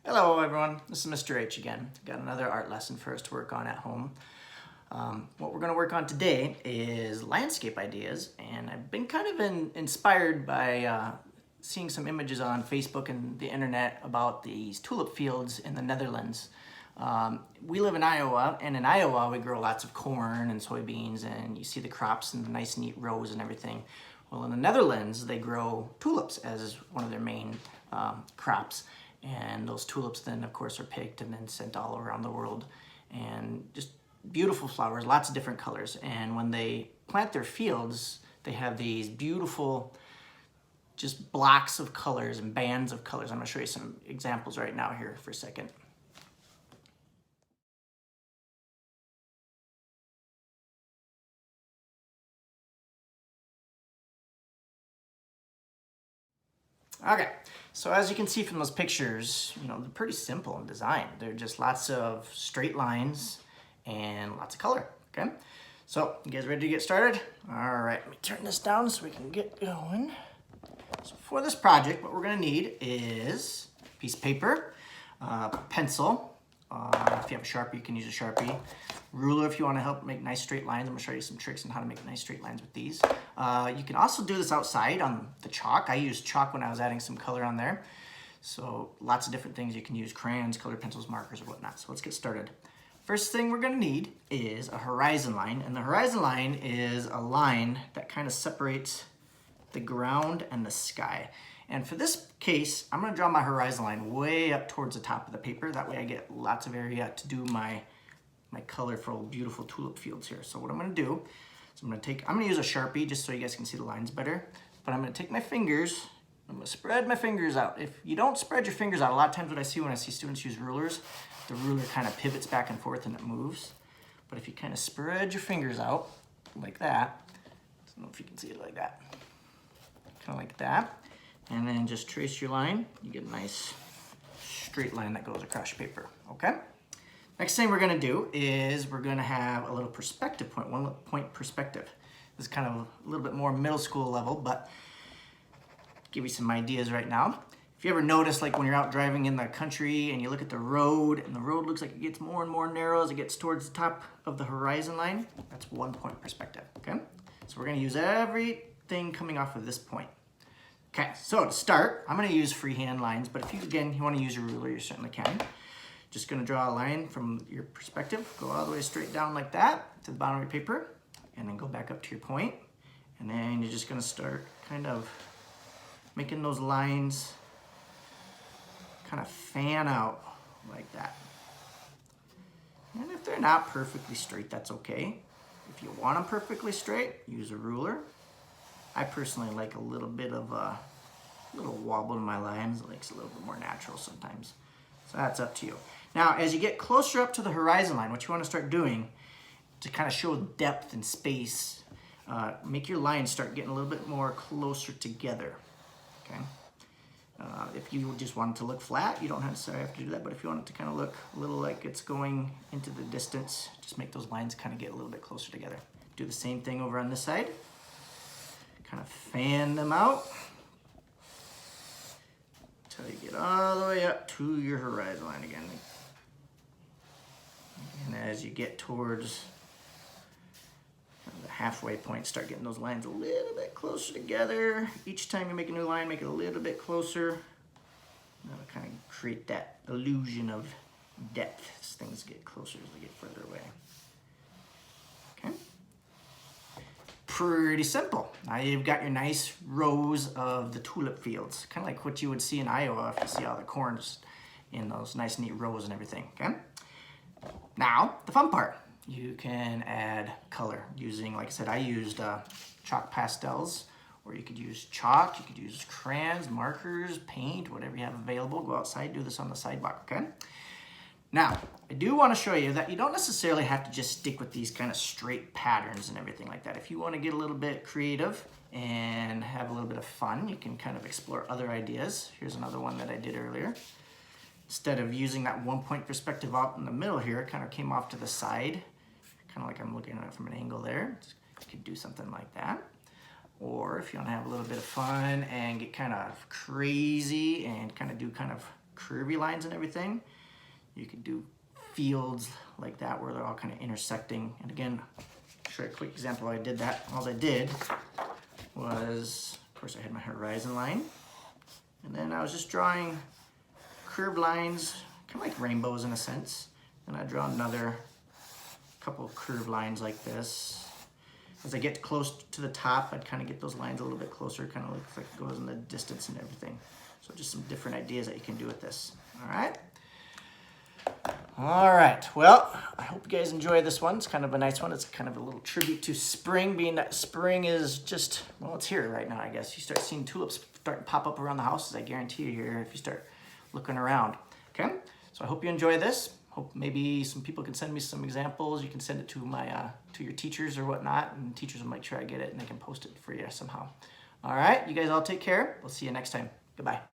Hello everyone, this is Mr. H again. Got another art lesson for us to work on at home. What we're going to work on today is landscape ideas, and I've been kind of inspired by seeing some images on Facebook and the internet about these tulip fields in the Netherlands. We live in Iowa, and in Iowa we grow lots of corn and soybeans, and you see the crops in the nice neat rows and everything. Well, in the Netherlands they grow tulips as one of their main crops. And those tulips then, of course, are picked and then sent all around the world. And just beautiful flowers, lots of different colors. And when they plant their fields, they have these beautiful just blocks of colors and bands of colors. I'm going to show you some examples right now here for a second. Okay, so as you can see from those pictures, they're pretty simple in design. They're just lots of straight lines and lots of color, okay? So, you guys ready to get started? All right, let me turn this down so we can get going. So for this project, what we're gonna need is a piece of paper, pencil, if you have a Sharpie, you can use a Sharpie. Ruler if you want to help make nice straight lines. I'm going to show you some tricks on how to make nice straight lines with these. You can also do this outside on the chalk. I used chalk when I was adding some color on there. So lots of different things you can use, crayons, colored pencils, markers, or whatnot. So let's get started. First thing we're going to need is a horizon line. And the horizon line is a line that kind of separates the ground and the sky. And for this case, I'm going to draw my horizon line way up towards the top of the paper. That way I get lots of area to do my colorful, beautiful tulip fields here. So what I'm going to do is I'm going to use a Sharpie just so you guys can see the lines better. But I'm going to take my fingers, I'm going to spread my fingers out. If you don't spread your fingers out, a lot of times what I see when I see students use rulers, the ruler kind of pivots back and forth and it moves. But if you kind of spread your fingers out like that, I don't know if you can see it like that, kind of like that. And then just trace your line. You get a nice straight line that goes across your paper, okay? Next thing we're gonna do is we're gonna have a little perspective point, one point perspective. This is kind of a little bit more middle school level, but give you some ideas right now. If you ever notice, like when you're out driving in the country and you look at the road and the road looks like it gets more and more narrow as it gets towards the top of the horizon line, that's 1 point perspective, okay? So we're gonna use everything coming off of this point. Okay, so to start, I'm going to use freehand lines, but if you want to use your ruler, you certainly can. Just going to draw a line from your perspective, go all the way straight down like that to the bottom of your paper, and then go back up to your point. And then you're just going to start kind of making those lines kind of fan out like that. And if they're not perfectly straight, that's okay. If you want them perfectly straight, use a ruler. I personally like a little bit of a little wobble in my lines. It makes it a little bit more natural sometimes. So that's up to you. Now, as you get closer up to the horizon line, what you want to start doing to kind of show depth and space, make your lines start getting a little bit more closer together, okay? If you just want it to look flat, you don't necessarily have to do that, but if you want it to kind of look a little like it's going into the distance, just make those lines kind of get a little bit closer together. Do the same thing over on this side. Kind of fan them out until you get all the way up to your horizon line again. And as you get towards the halfway point, start getting those lines a little bit closer together. Each time you make a new line, make it a little bit closer. That'll kind of create that illusion of depth as things get closer as they get further away. Okay. Pretty simple. Now you've got your nice rows of the tulip fields, kind of like what you would see in Iowa if you see all the corns in those nice neat rows and everything, okay? Now, the fun part. You can add color using, like I said, I used chalk pastels, or you could use chalk, you could use crayons, markers, paint, whatever you have available. Go outside, do this on the sidewalk, okay? Now, I do want to show you that you don't necessarily have to just stick with these kind of straight patterns and everything like that. If you want to get a little bit creative and have a little bit of fun, you can kind of explore other ideas. Here's another one that I did earlier. Instead of using that 1 point perspective out in the middle here, it kind of came off to the side, kind of like I'm looking at it from an angle there. You could do something like that. Or if you want to have a little bit of fun and get kind of crazy and kind of do kind of curvy lines and everything. You could do fields like that where they're all kind of intersecting. And again, show you a quick example how I did that. All I did was, of course I had my horizon line, and then I was just drawing curved lines, kind of like rainbows in a sense. And I draw another couple of curved lines like this. As I get close to the top, I'd kind of get those lines a little bit closer, kind of looks like it goes in the distance and everything. So just some different ideas that you can do with this. All right. All right, well, I hope you guys enjoy this one. It's kind of a nice one. It's kind of a little tribute to spring, being that spring is just, well, it's here right now, I guess. You start seeing tulips starting to pop up around the houses, I guarantee you here, if you start looking around, okay? So I hope you enjoy this. Hope maybe some people can send me some examples. You can send it to my to your teachers or whatnot, and teachers will make sure I get it and they can post it for you somehow. All right, you guys all take care. We'll see you next time. Goodbye.